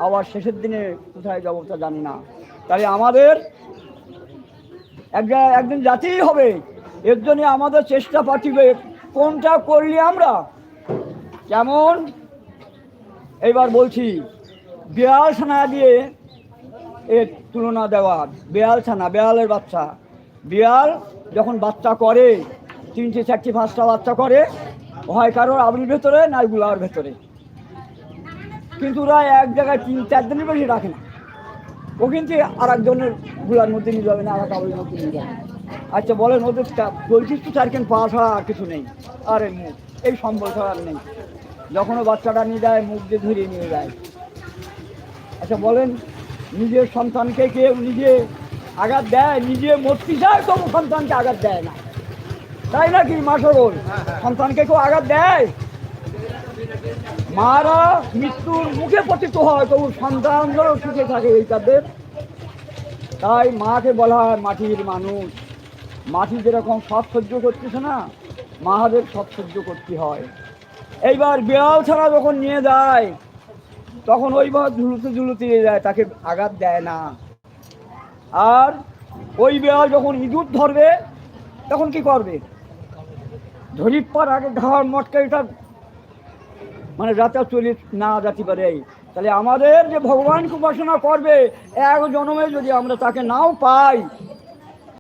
আবার শেষের দিনে কোথায় যাবো তা জানি না। তাই আমাদের একদিন যেতেই হবে, এর জন্য আমাদের চেষ্টা পাঠিবে কোনটা করলে আমরা কেমন। এইবার বলছি, বিড়াল ছানা দিয়ে এর তুলনা দেওয়া। বিড়াল ছানা, বিড়ালের বাচ্চা, বিড়াল যখন বাচ্চা করে 3টে 4টে 5টা বাচ্চা করে, হয় কারোর আবুর ভেতরে না গুলার ভেতরে, কিন্তু ওরা এক জায়গায় 3-4 দিনের বেশি রাখে না। ও কিন্তু আর একজনের গুলার মধ্যে নিয়ে যাবে না, আর কাবুলের মধ্যে নিয়ে যাবে। আচ্ছা বলেন, ওদের বলছিস তো 4 পা ছাড়া আর কিছু নেই, আর মুখ, এই সম্বল ছাড়া আর নেই। যখন ও বাচ্চাটা নিয়ে যায় মুখ দিয়ে ধরিয়ে নিয়ে যায়। আচ্ছা বলেন, নিজের সন্তানকে কেউ নিজে আঘাত দেয়? নিজে মরতে চায় তবু সন্তানকে আঘাত দেয় না, তাই নাকি মা সরল? সন্তানকে কেউ আঘাত দেয়? মারা মৃত্যুর মুখে পতিত হয় তবু সন্তানগুলো সুখে থাকে এই তাদের। তাই মাকে বলা হয় মাটির মানুষ। মাটি যেরকম সব সহ্য করতেছে না, মাদের সব সহ্য করতে হয়। এইবার বিড়াল ছাড়া যখন নিয়ে যায় তখন ওইবার ঝুলুতে ঝুলুতে নিয়ে যায়, তাকে আঘাত দেয় না। আর ওই বিড়াল যখন ইঁদুর ধরবে তখন কি করবে? ধরির পর আগে ঘাড় মটকাইটা মানে যাতে চলে না যেতে পারে। তাহলে আমাদের যে ভগবানকে উপাসনা করবে, এক জন্মে যদি আমরা তাকে নাও পাই,